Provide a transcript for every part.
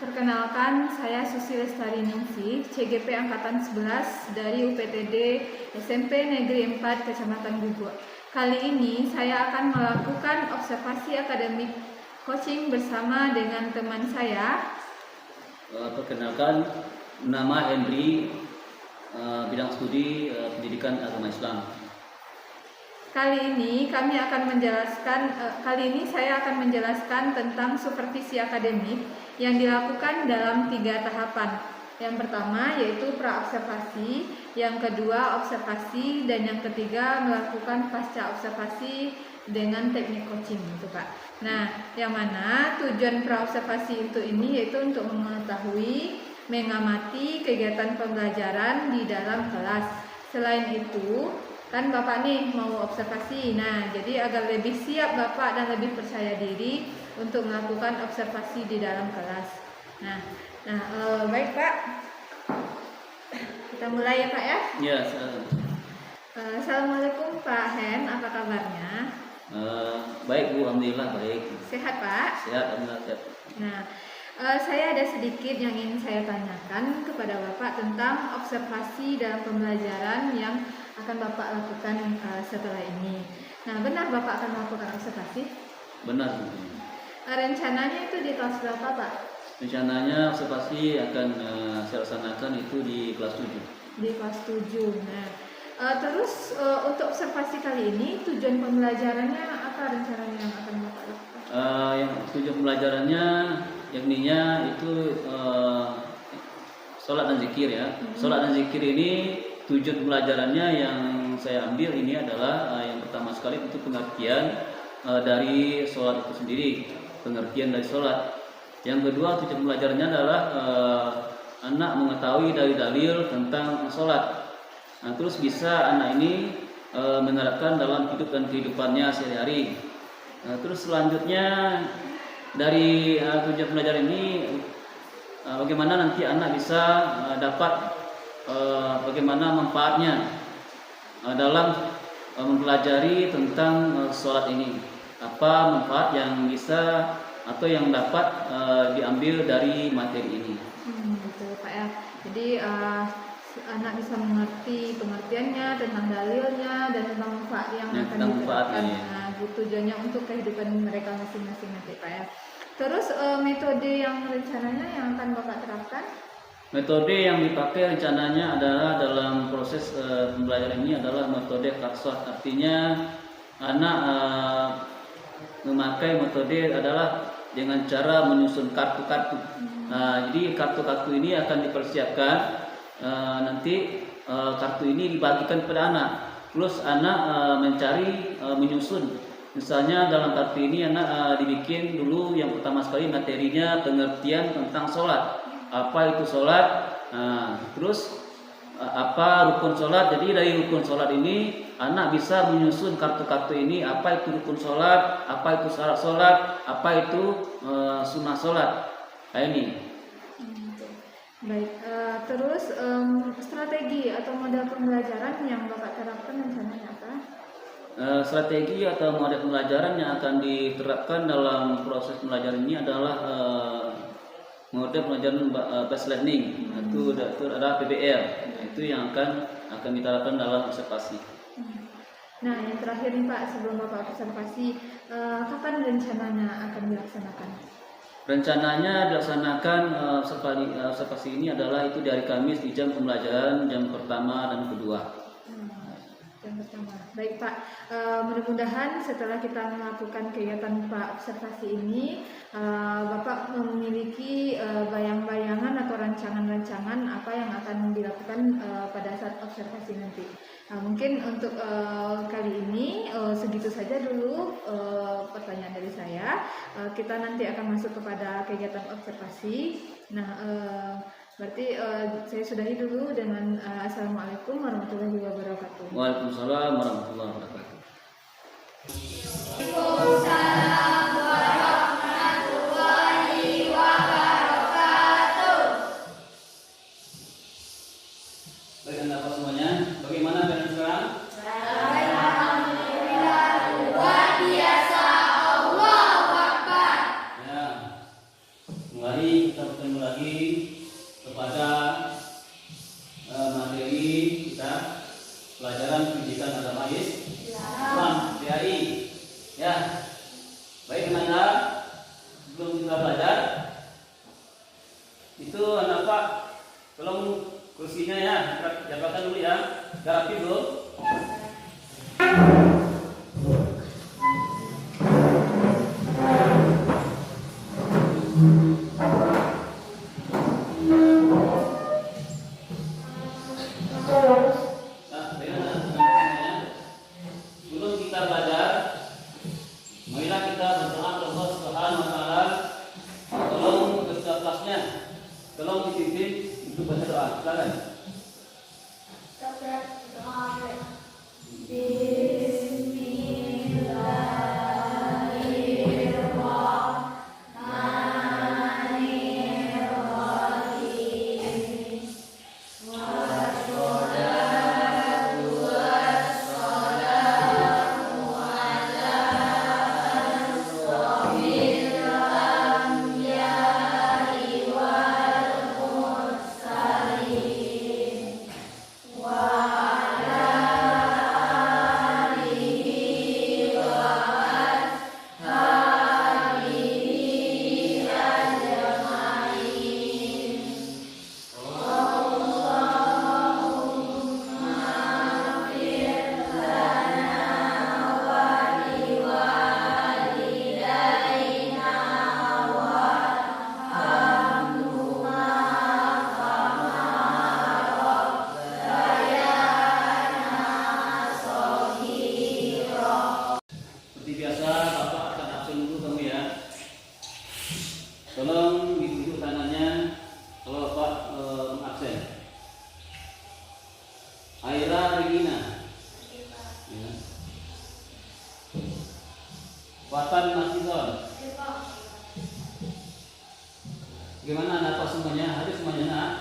Perkenalkan, saya Susi Lestari Ningsih, CGP Angkatan 11 dari UPTD SMP Negeri 4 Kecamatan Gubuk. Kali ini saya akan melakukan observasi akademik coaching bersama dengan teman saya. Perkenalkan, nama Henry, bidang studi pendidikan agama Islam. Kali ini saya akan menjelaskan tentang supervisi akademik yang dilakukan dalam 3 tahapan. Yang pertama yaitu praobservasi, yang kedua observasi, dan yang ketiga melakukan pasca observasi dengan teknik coaching gitu Pak. Nah, yang mana tujuan praobservasi ini yaitu untuk mengetahui, mengamati kegiatan pembelajaran di dalam kelas. Selain itu, kan Bapak nih mau observasi, nah jadi agar lebih siap Bapak dan lebih percaya diri untuk melakukan observasi di dalam kelas. Baik Pak, kita mulai ya Pak ya. Ya. Assalamualaikum Pak Hen, apa kabarnya? Baik Bu, alhamdulillah baik. Sehat Pak? Sehat, alhamdulillah sehat. Nah, saya ada sedikit yang ingin saya tanyakan kepada Bapak tentang observasi dalam pembelajaran yang akan Bapak lakukan setelah ini. Nah, benar Bapak akan melakukan observasi? Benar Bu. Rencananya itu di kelas berapa Pak? Rencananya observasi akan saya laksanakan itu di kelas 7. Di kelas 7. Nah, terus untuk observasi kali ini tujuan pembelajarannya apa rencananya yang akan Bapak lakukan? Yang tujuan pembelajarannya yakninya itu sholat dan zikir ya. Sholat dan zikir ini tujuan pembelajarannya yang saya ambil ini adalah yang pertama sekali itu pengertian dari sholat itu sendiri, pengertian dari sholat. Yang kedua tujuan pembelajarannya adalah anak mengetahui dari dalil tentang sholat. Nah, terus bisa anak ini menerapkan dalam hidup dan kehidupannya sehari-hari. Terus selanjutnya dari tujuan pembelajaran ini bagaimana nanti anak bisa dapat bagaimana manfaatnya dalam mempelajari tentang sholat ini, apa manfaat yang bisa atau yang dapat diambil dari materi ini. Betul Pak ya. Jadi anak bisa mengerti pengertiannya tentang dalilnya dan tentang manfaat yang akan diterapkan. Nah, tujuannya untuk kehidupan mereka masing-masing nanti Pak ya. Terus metode yang rencananya yang akan Bapak terapkan? Metode yang dipakai rencananya adalah dalam proses pembelajaran ini adalah metode karsot. Artinya anak memakai metode adalah dengan cara menyusun kartu-kartu. Jadi kartu-kartu ini akan dipersiapkan nanti kartu ini dibagikan kepada anak. Terus anak mencari menyusun. Misalnya dalam kartu ini anak dibikin dulu yang pertama sekali materinya pengertian tentang sholat. Apa itu sholat, terus apa rukun sholat. Jadi dari rukun sholat ini anak bisa menyusun kartu-kartu ini, apa itu rukun sholat, apa itu syarat sholat, apa itu sunnah sholat. Nah, ini. Baik, terus strategi atau model pembelajaran yang Bapak terapkan rencananya apa? Strategi atau model pembelajaran yang akan diterapkan dalam proses pembelajaran ini adalah model pembelajaran based learning, itu ada PBL, itu yang akan diterapkan dalam observasi. Nah, yang terakhir nih Pak, sebelum Bapak observasi, kapan rencananya akan dilaksanakan? Rencananya dilaksanakan observasi ini adalah itu dari Kamis di jam pembelajaran jam pertama dan kedua. Yang pertama. Baik Pak, mudah-mudahan setelah kita melakukan kegiatan praobservasi ini, Bapak memiliki bayang-bayangan atau rancangan-rancangan apa yang akan dilakukan pada saat observasi nanti. Mungkin untuk kali ini segitu saja dulu pertanyaan dari saya. Kita nanti akan masuk kepada kegiatan observasi. Nah, berarti saya sudahi dulu dengan Assalamualaikum warahmatullahi wabarakatuh. Waalaikumsalam warahmatullahi wabarakatuh. Baik, Anda semuanya, bagaimana dengan sekarang? Alhamdulillah, luar biasa, Allahu Akbar. Ya, kembali mari kita bertemu lagi kepada materi kita pelajaran pendidikan agama Islam PAI. Ya, baik teman-teman, sebelum kita belajar itu anak Pak, tolong kursinya ya, jabatkan dulu ya, rapi dulu. Sebelum kita belajar, marilah kita berdoa kepada Allah Subhanahu wa taala. Tolong ketua kelasnya, tolong dipimpin untuk baca doa. Silakan. Seperti biasa, Bapak akan absen dulu kamu ya. Tolong ditunjuk tangannya kalau Bapak absen. Aira Regina. Ya. Watan Masison. Gimana anak Pak semuanya? Hadir semuanya nak?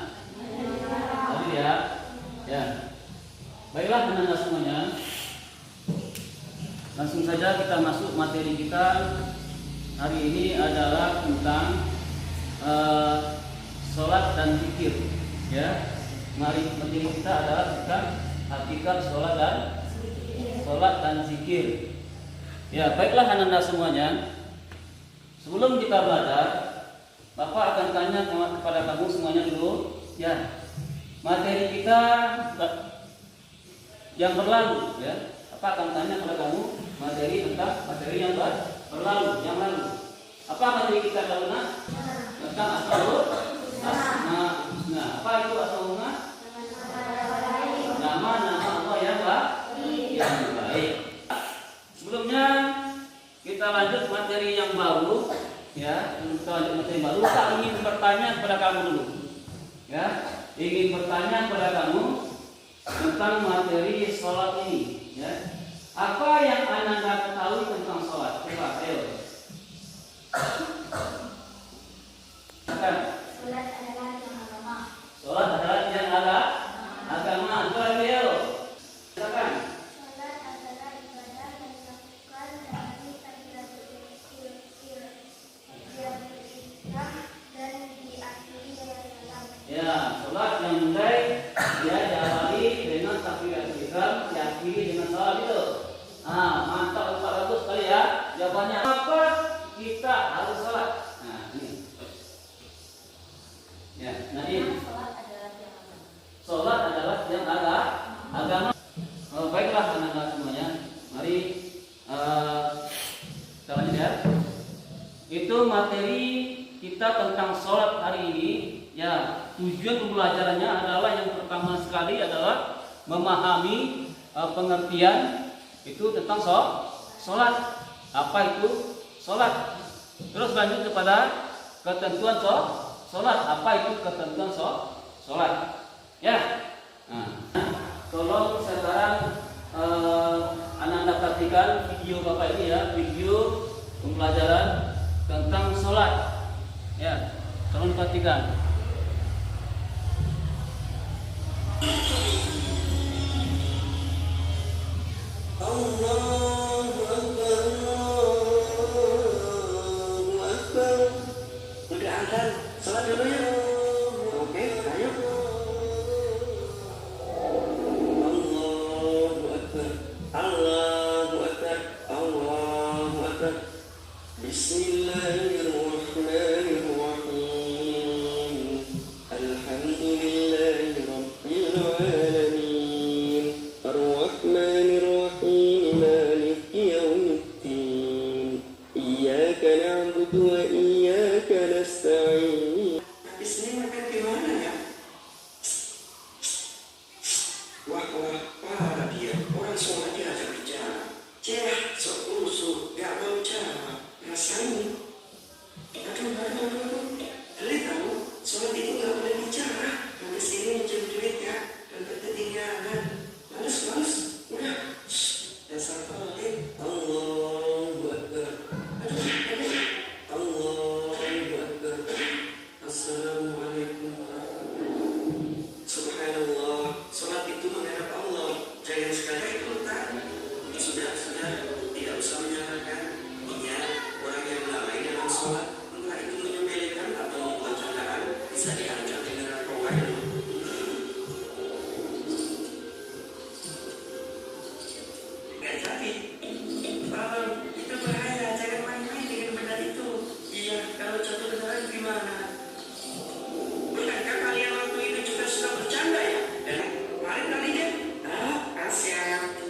Hadir ya. Ya. Baiklah teman-teman semuanya. Langsung saja kita masuk materi kita hari ini adalah tentang sholat dan zikir. Ya, materi kita adalah tentang hakikat sholat dan zikir. Ya, baiklah anak-anak semuanya. Sebelum kita belajar, Bapak akan tanya kepada kamu semuanya dulu. Ya, materi kita yang berlalu. Ya, Bapak akan tanya kepada kamu materi yang berlalu, yang lalu. Apa materi kita lalu nak? Tentang asmaul husna. Apa itu asmaul husna? Nama-nama Allah yang baik. Sebelumnya kita lanjut materi yang baru. Ya, kita lanjut materi baru. Saya ingin bertanya kepada kamu dulu. Ya, ingin bertanya kepada kamu tentang materi sholat ini. Ya. Apa yang Anda ketahui tentang sholat? Coba, ayo. Silakan. Sholat adalah yang agama. Sholat adalah yang agama. Coba, ayo. Silakan. Sholat adalah ibadah yang dilakukan dari takbiratul ihram dan diakhiri dengan salam. Ya, sholat yang mulai dia diawali dengan takbiratul ihram, diakhiri dengan salam itu. Mantap, 400 kali ya. Jawabannya apa? Kita harus sholat. Nah, ini. Ya, nah ini. Sholat adalah yang agama. Baiklah anak-anak semuanya. Mari kita lanjut ya. Itu materi kita tentang sholat hari ini. Ya, tujuan pembelajarannya adalah yang pertama sekali adalah memahami pengertian itu tentang sholat. Apa itu sholat? Terus lanjut kepada ketentuan sholat. Apa itu ketentuan sholat? Ya. Nah, tolong sekarang anak-anak perhatikan video Bapak ini ya, video pembelajaran tentang sholat. Ya, tolong perhatikan. Allahu Akbar, Allahu Akbar. adzan. Salat dulu yuk. Oke, ayo. Allahu Akbar. Allahu Akbar. Allahu Akbar. Bismillahirrahmanirrahim. Alhamdulillahi rabbil alamin. Ar-Rahmanir Rahim. Maliki yaumiddin. Iyyaka na'budu wa iyyaka nasta'in. Habis ini makan di mana ya? Wah, parah dia. Orang sholat diajak bicara. Cek, sok usul, gak mau jawab. Rasanya. Aduh. Kalian tahu, sholat itu gak boleh bicara. Habis ini mencari duit ya. Dan ketinggalan. Males. Udah. Dasar pelit. Allahu Akbar. Aduh. Allahu Akbar. Assalamualaikum warahmatullahi. Subhanallah. Sholat itu menghadap Allah. Jangan sekali ikut-ikutan. Sudah, tidak usah menyalahkan. Iya, orang yang lalai dalam sholat, entah itu menyembelihkan atau membuat candaan, bisa diancam dengan narkoba. Nggak jadi. Itu bahaya. Jangan main-main dengan benda itu. Iya, kalau jatuh beneran gimana? Bukankah kalian waktu itu juga sudah bercanda ya? Kemarin kalinya? Siap.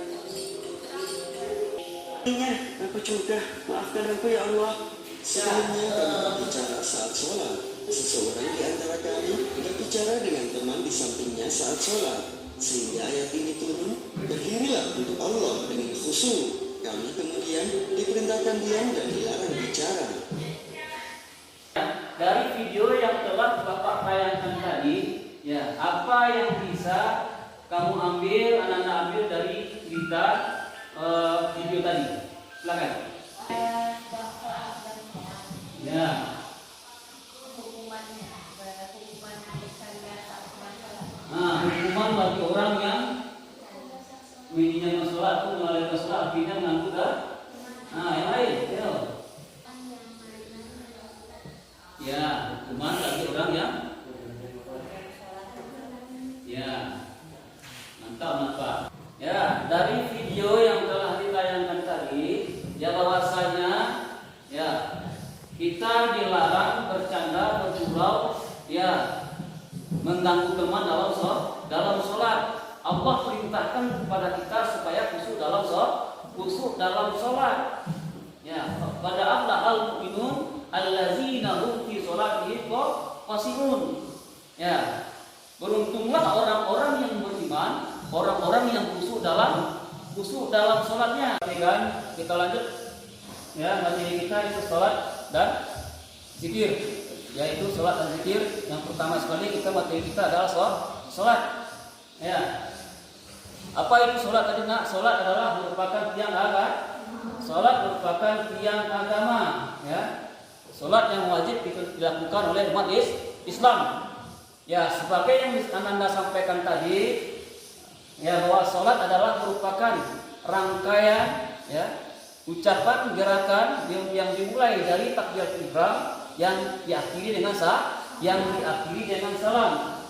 Aku juga, maafkan aku ya Allah. Sebelumnya kami berbicara saat sholat. Seseorang di antara kami berbicara dengan teman di sampingnya saat sholat. Sehingga ayat ini turun, berdirilah untuk Allah dengan khusyuk. Kami kemudian diperintahkan diam dan dilarang bicara. Dari video yang telah Bapak tayangkan tadi, ya, apa yang bisa kamu ambil, anak-anak ambil dari cerita video tadi? Silakan. Ya. Hukuman bagi orang yang menyinyakan sholat itu melalui sholat akhirnya mengganggu dah. Yang lain, ya. Ya, hukuman bagi orang yang mantap. Ya, dari video yang telah ditayangkan tadi, ya bahwasanya ya kita dilarang bercanda, bergurau, ya mengganggu teman dalam sholat. Allah perintahkan kepada kita supaya khusyuk dalam sholat. Ya, pada aflahal mu'minun allazina hum fi sholatihim khashi'un. Ya, beruntunglah orang-orang yang beriman, orang-orang yang khusyuk dalam sholatnya. Kita lanjut. Ya, materi kita itu sholat dan zikir. Yaitu sholat dan zikir. Yang pertama sekali materi kita adalah sholat. Ya. Apa itu sholat tadi nak? Sholat adalah merupakan tiang agama. Sholat merupakan tiang agama. Ya. Sholat yang wajib dilakukan oleh umat Islam. Ya, sebagai yang Anda sampaikan tadi, ya, bahwa sholat adalah merupakan rangkaian, ya, ucapan gerakan yang dimulai dari takbiratul ihram yang diakhiri dengan salam.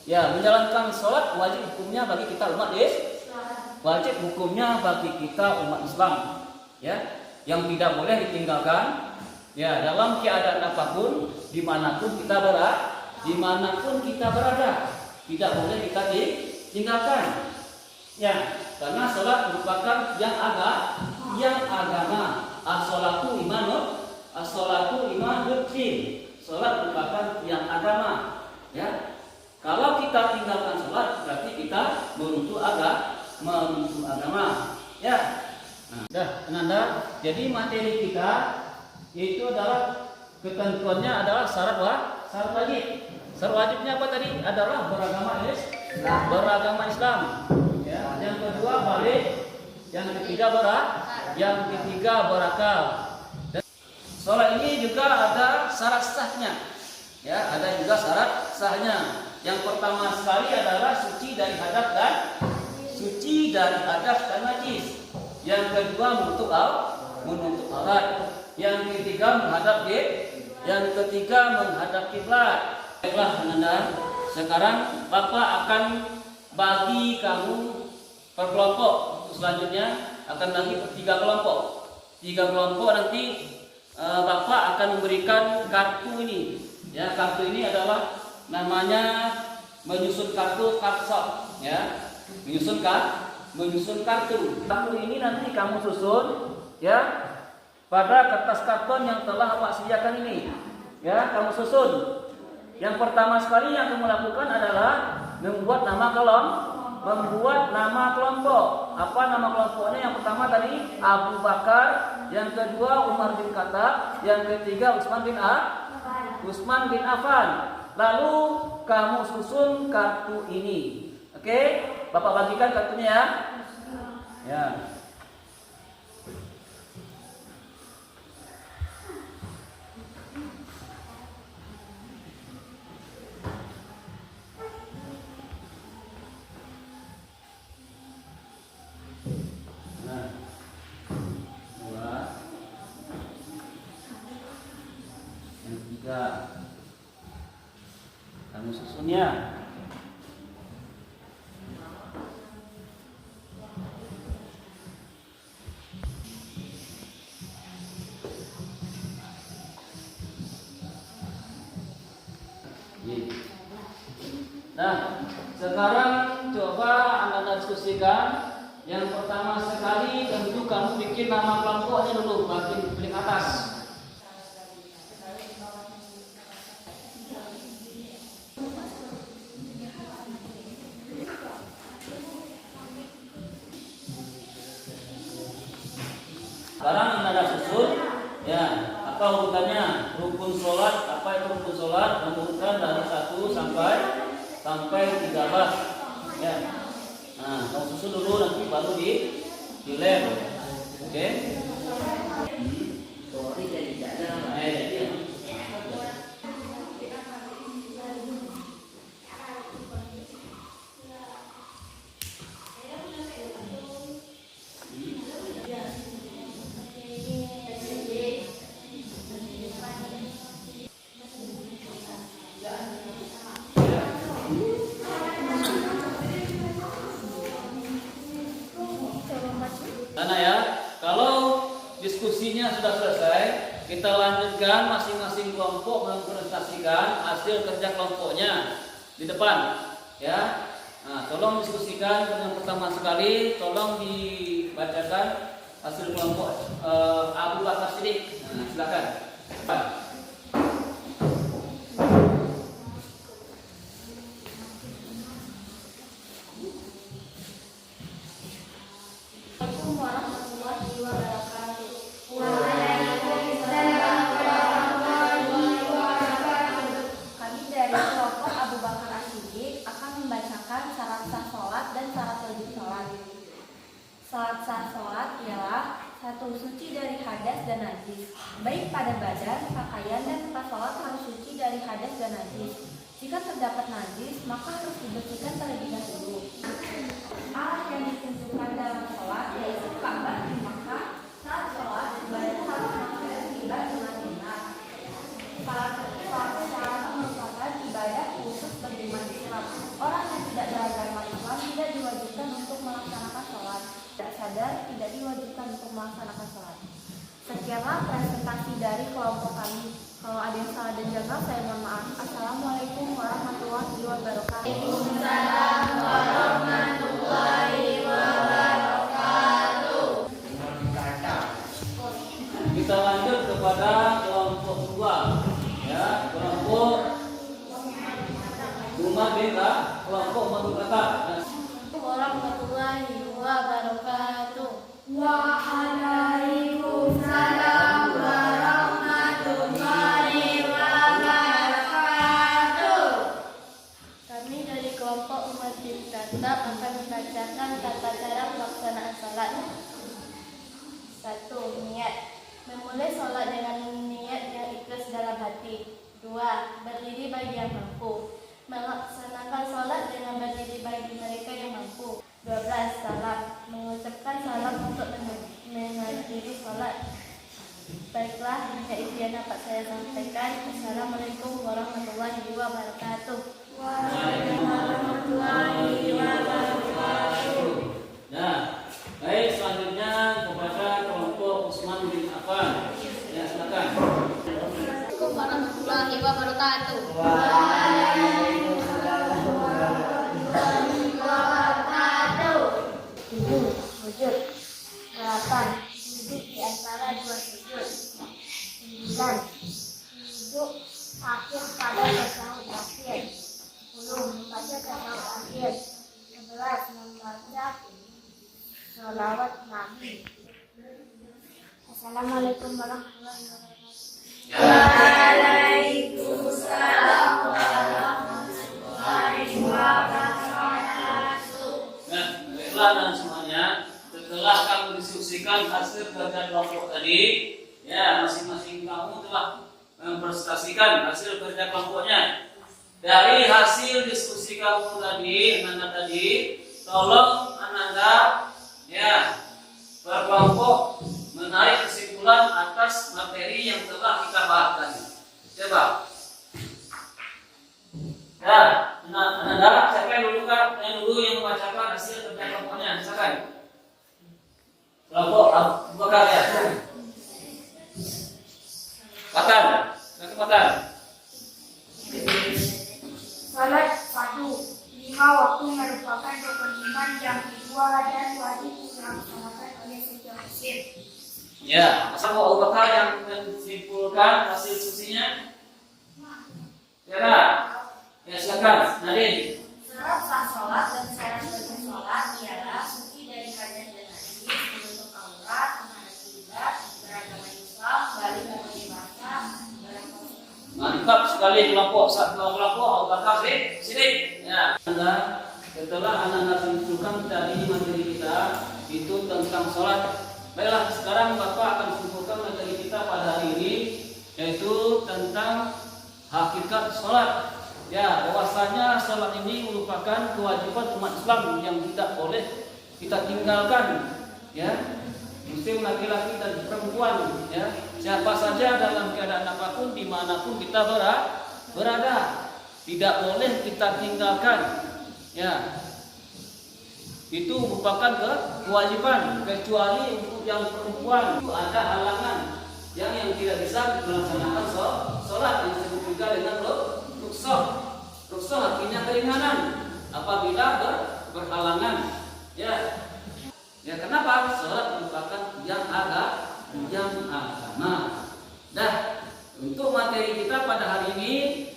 Ya, menjalankan sholat wajib hukumnya bagi kita umat Islam. Ya, yang tidak boleh ditinggalkan. Ya, dalam keadaan apapun, dimanapun kita berada, tidak boleh kita tinggalkan. Ya, karena sholat merupakan yang agama. As-sholatu imanul din. Sholat merupakan yang agama. Ya, kalau kita tinggalkan sholat berarti kita meruntuh agama. Ya, Nanda. Jadi materi kita itu adalah ketentuannya adalah syarat wajib. Syarat wajibnya apa tadi? Adalah beragama Islam. Ya, yang kedua balik, yang ketiga berakal. Dan sholat ini juga ada syarat sahnya. Ya, ada juga syarat sahnya. Yang pertama sekali adalah suci dari hadas dan najis. Yang kedua menutup aurat. Yang ketiga menghadap yang ketiga menghadap kiblat. Baiklah Ananda, sekarang Bapak akan bagi kamu per kelompok. Selanjutnya akan bagi per 3 kelompok. 3 kelompok nanti Bapak akan memberikan kartu ini. Ya, kartu ini adalah namanya menyusun kartu kartu, ya. Menyusun kartu. Kartu ini nanti kamu susun, ya, pada kertas karton yang telah Bapak sediakan ini. Ya, kamu susun. Yang pertama sekali yang kamu lakukan adalah membuat nama kelompok. Apa nama kelompoknya? Yang pertama tadi Abu Bakar, yang kedua Umar bin Khattab, yang ketiga Utsman bin Affan. Lalu kamu susun kartu ini. Oke? Bapak bagikan kartunya ya. Ya. Nah, 2, yang 3, kamu susunnya. Nah, sekarang coba Anda diskusikan. Yang pertama sekali tentu kamu bikin nama kelompoknya dulu, bagian paling atas. Sekarang Anda susun, ya, apa urutannya? Rukun sholat, apa itu rukun sholat? Menurutkan dari 1 sampai 13. Ya. Nah, kamu susun dulu nanti baru di lem. Oke? Sorry jadi ada. Karena ya, kalau diskusinya sudah selesai, kita lanjutkan masing-masing kelompok mempresentasikan hasil kerja kelompoknya di depan. Ya, nah, tolong diskusikan. Yang pertama sekali, tolong dibacakan hasil kelompok Abu Bakar Siddiq. Nah, silakan. Assalamualaikum warahmatullahi wabarakatuh. Kami dari kelompok Abu Bakar As-Siddiq akan membacakan syarat sah sholat dan syarat wajib sholat. Syarat sah sholat ialah 1. Suci dari hadas dan najis. Baik pada badan, pakaian, dan tempat sholat harus suci dari hadas dan najis. Jika terdapat najis, maka harus dibersihkan terlebih dahulu. Alat yang ditentukan dalam sholat yaitu Ka'bah di Makkah. Saat sholat, ibadah harus menghadap kiblat dengan benar. Salat merupakan ibadah khusus bagi umat Islam. Orang yang tidak beragama Islam tidak diwajibkan untuk melaksanakan sholat. Tidak sadar, tidak diwajibkan untuk melaksanakan sholat. Sekianlah presentasi dari kelompok kami. Kalau ada yang salah dan janggal, saya mohon maaf. Assalamualaikum warahmatullahi wabarakatuh. Waalaikumsalam warahmatullahi wabarakatuh. Kita lanjut kepada kelompok 2. Ya, kelompok Umar bin Khattab, kelompok Umar bin Khattab. Warahmatullahi wabarakatuh. Waalaikumsalam warahmatullahi wabarakatuh. Kami dari kelompok Umar bin Khattab akan membacakan tata cara pelaksanaan sholat. 1. Niat. Memulai sholat dengan niat yang ikhlas dalam hati. 2. Berdiri bagi yang mampu. Melaksanakan sholat dengan berdiri bagi mereka yang mampu. 12. Salam. Mengucapkan salam untuk menghadiri sholat. Baiklah, hanya itu yang dapat saya sampaikan. Assalamualaikum warahmatullahi wabarakatuh. Warahmatullahi wabarakatuh. Nah, baik, selanjutnya kepada kelompok Usman bin Affan. Ya, silakan. Assalamualaikum warahmatullahi wabarakatuh. Tujuh sujud, 8 duduk di antara dua sujud, 9 duduk akhir pada tasawuf akhir, 10 membaca tasawuf akhir, 11 membaca sholawat Nabi. Assalamualaikum warahmatullahi wabarakatuh. Waalaikumsalam warahmatullahi wabarakatuh. Nah, baiklah dan semuanya, setelah kamu diskusikan hasil kerja kelompok tadi, ya masing-masing kamu telah mempresentasikan hasil kerja kelompoknya. Dari hasil diskusi kamu tadi, tolong Ananda ya berkelompok menarik kesimpulan atas materi yang telah kita bahas tadi. Coba. Ya, Ananda, siapa yang dulu yang membacakan hasil kerja kelompoknya? Silakan. Kelompok Abu Bakar ya. Bakar. Salat 1. 5 waktu merupakan rukun iman yang kedua dan wajib dilaksanakan oleh setiap muslim. Ya, masa Abu Bakar yang menyimpulkan hasil diskusinya? Ya, silakan. Nadine. Syarat sah sholat dan syarat bagi sholat ialah suci dari hadas dan najis, menutup aurat, menghadap kiblat, beragama Islam, balik dari dewasa, berpuasa. Mantap sekali kelompok Abu Bakar sini. Ya, setelah Anda simpulkan tadi materi kita itu tentang sholat. Baiklah, sekarang Bapak akan simpulkan materi kita pada hari ini, yaitu tentang hakikat sholat. Ya, bahwasanya sholat ini merupakan kewajiban umat Islam yang tidak boleh kita tinggalkan. Ya, muslim laki-laki dan perempuan. Ya, siapa saja dalam keadaan apapun, dimanapun kita berada, tidak boleh kita tinggalkan. Ya, itu merupakan kewajiban, kecuali untuk yang perempuan itu ada halangan yang tidak bisa melaksanakan sholat yang disebut juga dengan rukhsah. Rukhsah artinya keringanan apabila berhalangan. Ya, kenapa? Sholat merupakan yang agama. Dah, untuk materi kita pada hari ini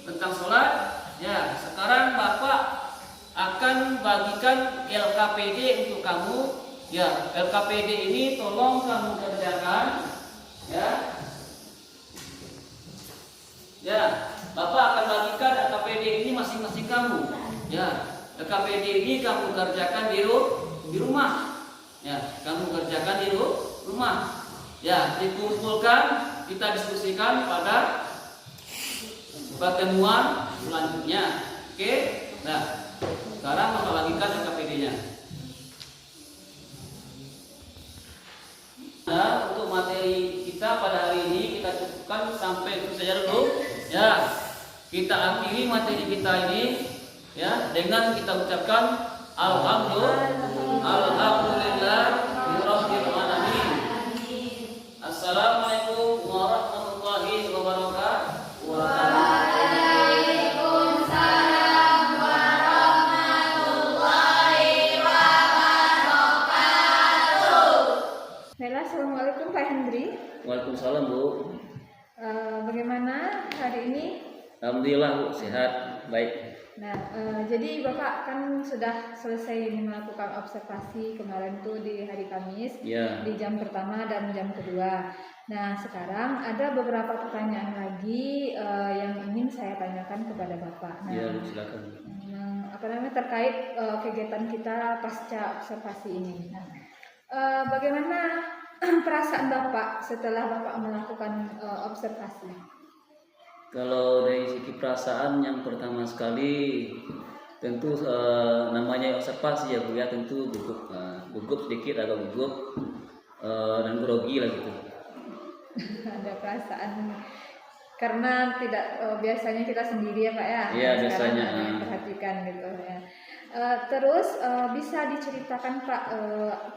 tentang sholat. Ya, sekarang Bapak akan bagikan LKPD untuk kamu. Ya, LKPD ini tolong kamu kerjakan. Ya, Bapak akan bagikan LKPD ini masing-masing kamu. Ya, LKPD ini kamu kerjakan di rumah. Ya, kamu kerjakan di rumah. Ya, dikumpulkan, kita diskusikan pada pertemuan selanjutnya. Oke? Nah, sekarang Bapak bagikan LKPD-nya. Nah, untuk materi kita pada hari ini kita cukupkan sampai itu saja dulu. Ya, kita akhiri materi kita ini ya dengan kita ucapkan alhamdulillahirabbil alamin. Assalamualaikum warahmatullahi wabarakatuh. Waalaikumsalam warahmatullahi wabarakatuh. Baiklah, assalamualaikum Pak Hendri. Waalaikumsalam Bu. Bagaimana hari ini? Alhamdulillah Bu, sehat, baik. Nah, jadi Bapak kan sudah selesai melakukan observasi kemarin tuh di hari Kamis, Ya. di jam pertama dan jam kedua. Nah, sekarang ada beberapa pertanyaan lagi yang ingin saya tanyakan kepada Bapak. Nah, Ya, silakan. terkait kegiatan kita pasca observasi ini. Nah, bagaimana perasaan Bapak setelah Bapak melakukan observasi? Kalau dari segi perasaan, yang pertama sekali tentu namanya observasi ya Bu ya, tentu gugup sedikit, agak gugup dan grogi lah gitu. Ada perasaan karena tidak biasanya kita sendiri ya Pak ya. Iya, Sekarang biasanya. ada yang perhatikan gitu ya. Terus bisa diceritakan Pak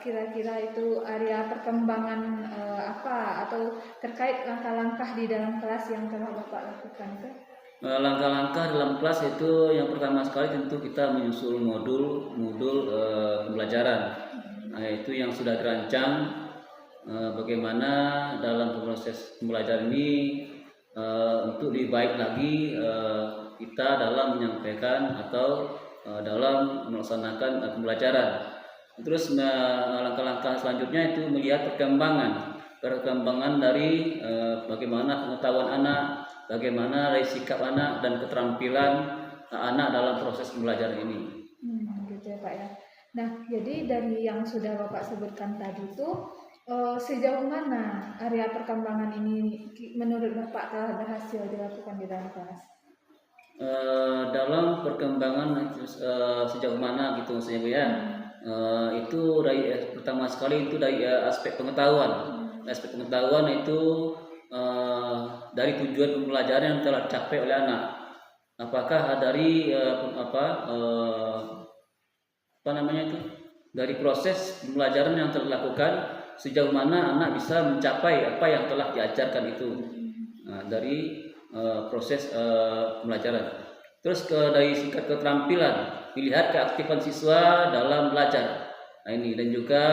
kira-kira itu area perkembangan apa atau terkait langkah-langkah di dalam kelas yang telah Bapak lakukan Pak? Langkah-langkah dalam kelas itu yang pertama sekali tentu kita menyusul modul pembelajaran. Nah, itu yang sudah dirancang bagaimana dalam proses pembelajaran ini untuk lebih baik lagi kita dalam menyampaikan atau dalam melaksanakan pembelajaran. Terus langkah-langkah selanjutnya itu melihat perkembangan dari bagaimana pengetahuan anak, bagaimana dari sikap anak dan keterampilan anak dalam proses pembelajaran ini. Gitu ya Pak ya. Nah, jadi dari yang sudah Bapak sebutkan tadi itu sejauh mana area perkembangan ini menurut Bapak telah berhasil dilakukan di dalam kelas? Dalam perkembangan sejauh mana gitu maksudnya Bu ya. Itu dari pertama sekali itu dari aspek pengetahuan. Aspek pengetahuan itu dari tujuan pembelajaran yang telah dicapai oleh anak. Apakah dari dari proses pembelajaran yang telah dilakukan sejauh mana anak bisa mencapai apa yang telah diajarkan itu dari proses pembelajaran. Terus dari singkat keterampilan, dilihat keaktifan siswa dalam belajar. Nah ini dan juga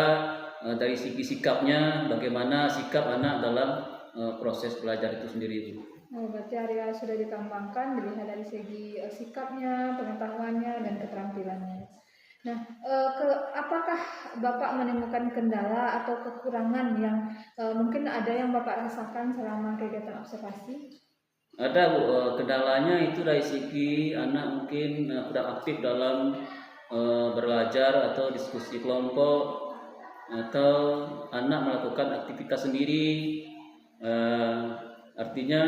dari segi sikapnya, bagaimana sikap anak dalam proses belajar itu sendiri. Berarti area sudah dikembangkan dilihat dari segi sikapnya, pengetahuannya dan keterampilannya. Nah, apakah Bapak menemukan kendala atau kekurangan yang mungkin ada yang Bapak rasakan selama kegiatan observasi? Ada Bu, kendalanya itu dari segi anak mungkin kurang aktif dalam belajar atau diskusi kelompok, atau anak melakukan aktivitas sendiri. Artinya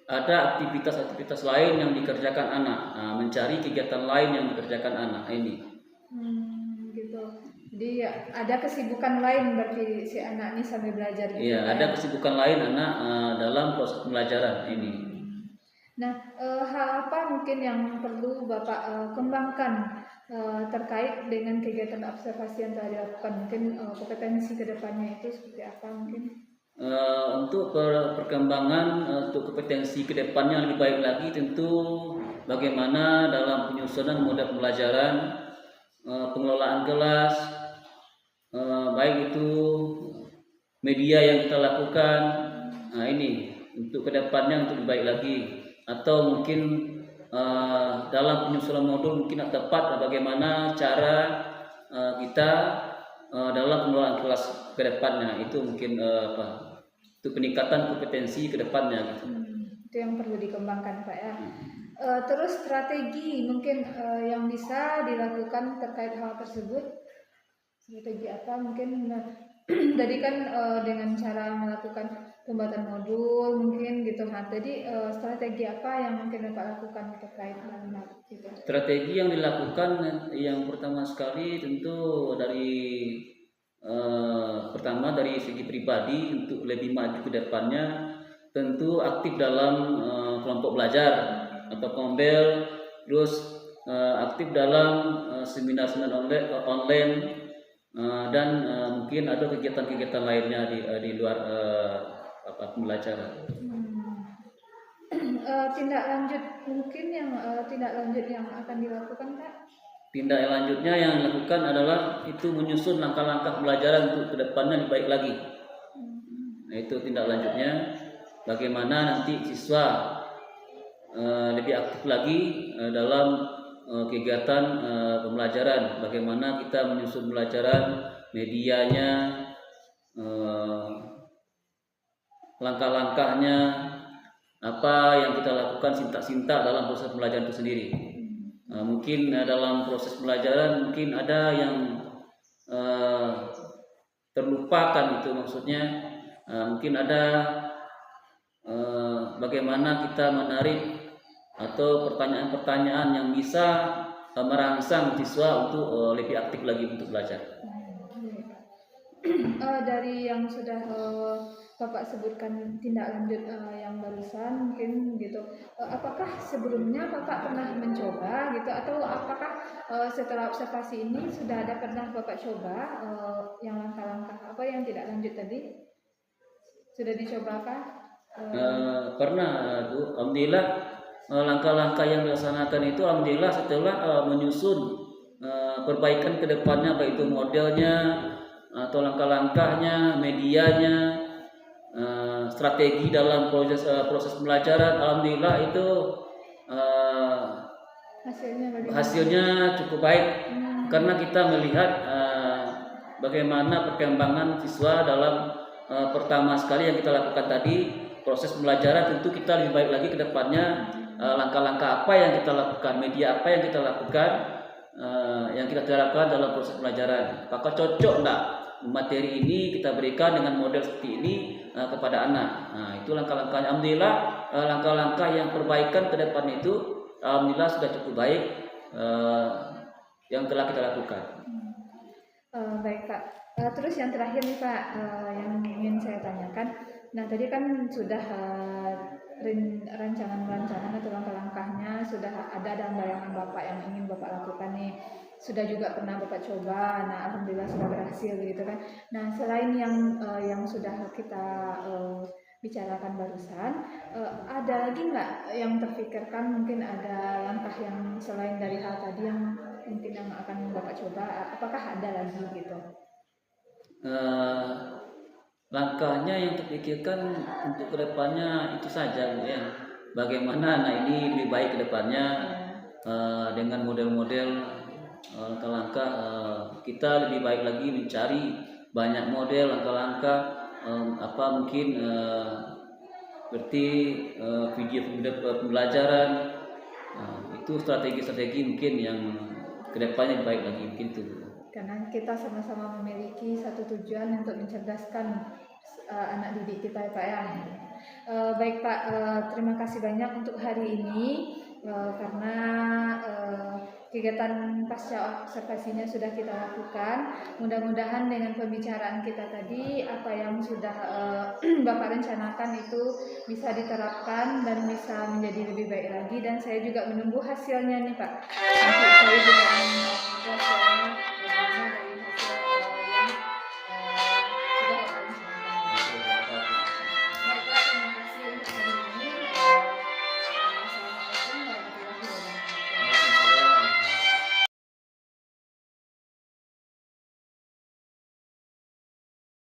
ada aktivitas lain yang dikerjakan anak, mencari kegiatan lain yang dikerjakan anak ini. Gitu. Jadi ada kesibukan lain berarti si anak ini sambil belajar gitu. Iya, ada kesibukan lain anak dalam proses pembelajaran ini. Nah, hal apa mungkin yang perlu Bapak kembangkan terkait dengan kegiatan observasi yang telah dilakukan? Mungkin kompetensi kedepannya itu seperti apa mungkin? Untuk perkembangan untuk kompetensi kedepannya lebih baik lagi tentu bagaimana dalam penyusunan model pembelajaran, pengelolaan kelas, baik itu media yang kita lakukan. Nah ini untuk kedepannya untuk lebih baik lagi, atau mungkin dalam penyusunan modul mungkin tepat bagaimana cara kita dalam pengelolaan kelas kedepannya itu mungkin itu peningkatan kompetensi kedepannya gitu. Itu yang perlu dikembangkan Pak ya. Terus strategi mungkin yang bisa dilakukan terkait hal tersebut, strategi apa mungkin? Tadi kan dengan cara melakukan pembuatan modul mungkin gitu. Nah, jadi strategi apa yang mungkin Bapak lakukan terkait hal itu? Strategi yang dilakukan yang pertama sekali tentu pertama dari segi pribadi untuk lebih maju ke depannya, tentu aktif dalam kelompok belajar atau kombel, terus aktif dalam seminar-seminar online dan mungkin ada kegiatan-kegiatan lainnya di luar pembelajaran. Tindak lanjut mungkin yang akan dilakukan Pak? Tindak lanjutnya yang dilakukan adalah itu menyusun langkah-langkah pembelajaran untuk kedepannya lebih baik lagi. Nah itu tindak lanjutnya, bagaimana nanti siswa lebih aktif lagi dalam kegiatan pembelajaran, bagaimana kita menyusun pembelajaran, medianya, langkah-langkahnya, apa yang kita lakukan sintak-sintak dalam proses pembelajaran itu sendiri. Mungkin dalam proses pembelajaran mungkin ada yang terlupakan, itu maksudnya mungkin ada bagaimana kita menarik atau pertanyaan-pertanyaan yang bisa merangsang siswa untuk lebih aktif lagi untuk belajar. Dari yang sudah Bapak sebutkan tindak lanjut yang barusan mungkin gitu. Apakah sebelumnya Bapak pernah mencoba gitu atau apakah setelah observasi ini sudah ada pernah Bapak coba yang langkah-langkah apa yang tidak lanjut tadi? Sudah dicobakah? Pernah Bu, alhamdulillah langkah-langkah yang dilaksanakan itu alhamdulillah setelah menyusun perbaikan ke depannya, baik itu modelnya atau langkah-langkahnya, medianya, strategi dalam proses pembelajaran, alhamdulillah itu Hasilnya bagaimana? hasilnya cukup baik karena kita melihat bagaimana perkembangan siswa dalam pertama sekali yang kita lakukan tadi proses pembelajaran. Tentu kita lebih baik lagi ke depannya, langkah-langkah apa yang kita lakukan, media apa yang kita lakukan, yang kita terapkan dalam proses pembelajaran. Apakah cocok enggak materi ini kita berikan dengan model seperti ini kepada anak. Nah, itu langkah-langkahnya. Alhamdulillah langkah-langkah yang perbaikan ke depan itu alhamdulillah sudah cukup baik yang telah kita lakukan. Baik Pak. Terus yang terakhir nih Pak, yang ingin saya tanyakan. Nah tadi kan sudah rancangan-rancangan atau langkah-langkahnya sudah ada dalam bayangan Bapak yang ingin Bapak lakukan nih. Sudah juga pernah Bapak coba. Nah alhamdulillah sudah berhasil gitu kan. Nah selain yang sudah kita bicarakan barusan, ada lagi nggak yang terfikirkan, mungkin ada langkah yang selain dari hal tadi yang mungkin yang akan Bapak coba, apakah ada lagi gitu? Langkahnya yang terpikirkan untuk kedepannya itu saja Bu, ya. Bagaimana anak ini lebih baik kedepannya dengan model-model langkah-langkah, kita lebih baik lagi mencari banyak model langkah-langkah, apa mungkin seperti video pembelajaran, itu strategi-strategi mungkin yang kedepannya lebih baik lagi mungkin itu. Karena kita sama-sama memiliki satu tujuan untuk mencerdaskan anak didik kita ya Pak ya. Baik Pak, terima kasih banyak untuk hari ini karena kegiatan pasca observasinya sudah kita lakukan. Mudah-mudahan dengan pembicaraan kita tadi apa yang sudah Bapak rencanakan itu bisa diterapkan dan bisa menjadi lebih baik lagi, dan saya juga menunggu hasilnya nih Pak. Nanti saya juga